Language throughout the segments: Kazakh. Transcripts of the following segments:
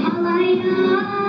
Alay, alay,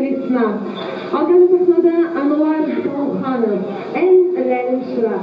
весна. Alkan sahnada Anvar Tavukhanov, en önemli sıra.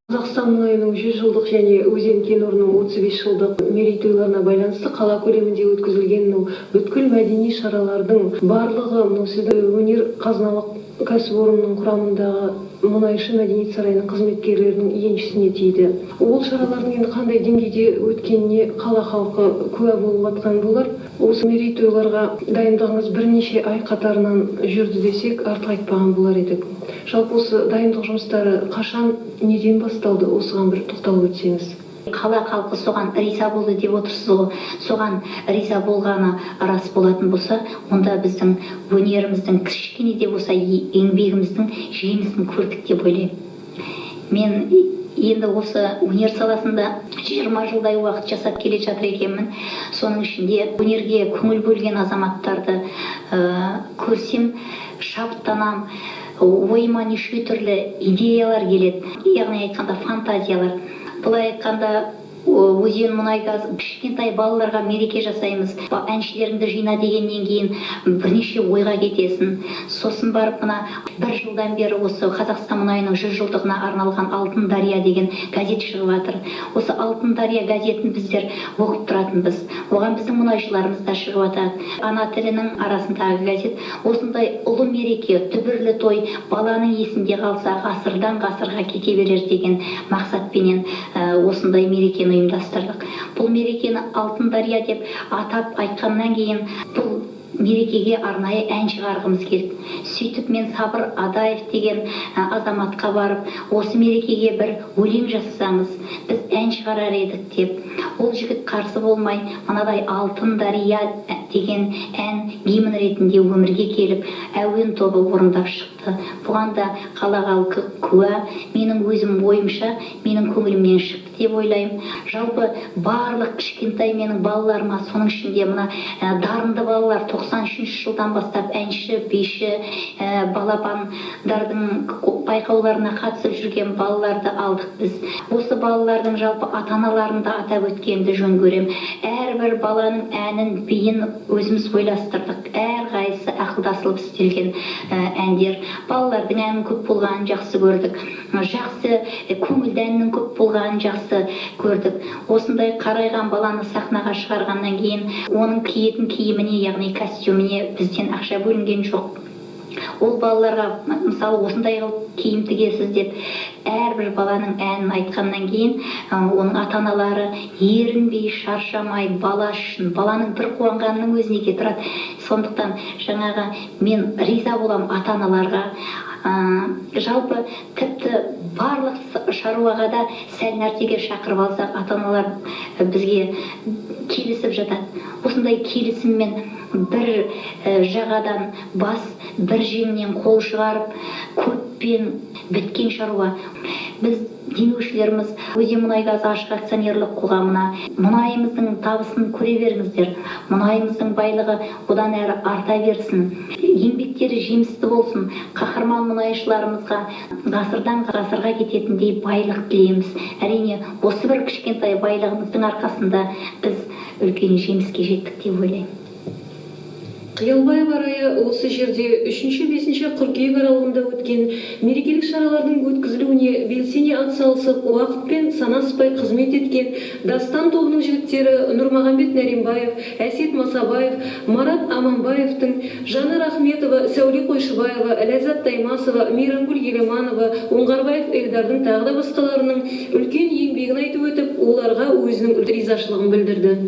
Қазақстан мұнайының 100 жылдық және Өзен кен орнының 35 жылдық мерейтойларына байланысты қала көлемінде өткізілген бүткіл мәдени шаралардың барлығы өнер қазыналық кәсіпорынның құрамындағы мұнайшы мәдениет сарайының қызметкерлерінің еншісіне тиді. Ол шаралардың енді қандай деңгейде өткеніне қала халқы куә болып жатқан болар. Осы мерейтойларға дайындығыңыз бірнеше ай қатарынан жүрді десек артық айтпаған болар едік. Жалпы осы дайындық жұмыстары қашан, неден басталды, осыған бір тоқталып өтсеңіз. Қала халқы соған риза болды деп отырсыз ғой. Соған риза болғаны рас болатын болса, онда біздің өнеріміздің кішкене де болса еңбегіміздің жемісін көрдік деп ойлаймын. Мен енді осы өнер саласында 20 жылдай уақыт жасап келе жатыр екенмін. Соның ішінде өнерге көңіл бөлген азаматтарды көрсем шабыттанам. Ойыма неше түрлі идеялар келеді. Яғни айтқанда фантазиялар. Былай айтқанда Өзен мұнай-газ кішкентай балаларға мереке жасаймыз. Әншілеріңді жина дегеннен кейін бірнеше ойға кетесің. Сосын барып мына 1 жылдан бері осы Қазақстан мұнайының 100 жылдығына арналған Алтын Дария деген газет шығып жатыр. Осы Алтын Дария газетін біздер оқып тұратынбыз. Оған біздің мұнайшыларымыз да шығып жатады. Ана тілінің арасындағы газет. Осындай ұлы мереке, дүбірлі той баланың есінде қалса, ғасырдан ғасырға кете берер деген мақсатпенен осындай мерекені ұйымдастырдық. Бұл мерекені Алтын Дария деп атап айтқаннан кейін бұл мерекеге арнайы ән шығарғымыз келді. Сөйтіп мен Сабыр Адаев деген азаматқа барып, осы мерекеге бір өлең жазсаңыз, біз ән шығарар едік деп. Ол жігіт қарсы болмай, мынадай Алтын Дария деген ән гимн ретінде өмірге келіп, әуен тобы орындап шықты. Бұған да қала халқы куә. Менің өзім ойымша, менің көңілімнен шықты деп ойлаймын. Жалпы барлық кішкентай менің балаларыма, соның ішінде мына дарынды балалар 93 жылдан бастап әнші, биші, балапандардың байқауларына қатысып жүрген балаларды алдық біз. Осы балалардың жалпы ата-аналарында атап өткенді жөн көрем. Әрбір баланың әнін, биін өзіміз ойластырдық. Әрқайсысы ақылдасылып істелген әндер. Балалардың әнін көп болғанын жақсы көрдік. Жақсы көңілді әннің көп болғанын жақсы көрдік. Осындай қарайған баланы сахнаға шығарғаннан кейін оның киетін киіміне, яғни костюміне бізден ақша бөлінген жоқ. Ол балаларға мысалы осындай киім тігесіз деп әрбір баланың әнін айтқаннан кейін оның ата-аналары ерінбей, шаршамай бала үшін, баланың бір қуанғанының өзіне кетіреді. Сондықтан жаңағы мен риза болам ата-аналарға. Жалпы тіпті барлық шаруаға да сәл нәрсеге шақырып алсақ, ата-аналар бізге келісіп жатады. Осындай келісіммен бір жағадан бас, бір жеңнен қол шығарып, көппен біткен шаруа. Біз демеушілеріміз Өзен мұнай-газ ашық акционерлік қоғамына мұнайымыздың табысын көре беріңіздер. Мұнайымыздың байлығы одан әрі арта берсін. Еңбектері жемісті болсын. Қаһарман мұнайшыларымызға ғасырдан ғасырға кететіндей байлық тілейміз. Әрине, осы бір кішкентай байлығымыздың арқасында біз үлкен жеміске жеттік деп ойлаймын. Қиялбаев арайы осы жерде 3-5 қыркүйек аралығында өткен мерекелік шаралардың өткізілуіне белсене атсалысып, уақытпен санаспай қызмет еткен Дастан тобының жігіттері Нұрмағамбет Нәримбаев, Әсет Масабаев, Марат Аманбаевтың, Жанар Ахметова, Сәуле Қойшыбаева, Ләззат Таймасова, Мейрамгүл Елеманова, Оңғарбаев Эльдардың тағы да басқаларының үлкен еңбегін айтып өтіп, оларға өзінің ризашылығын білдірді.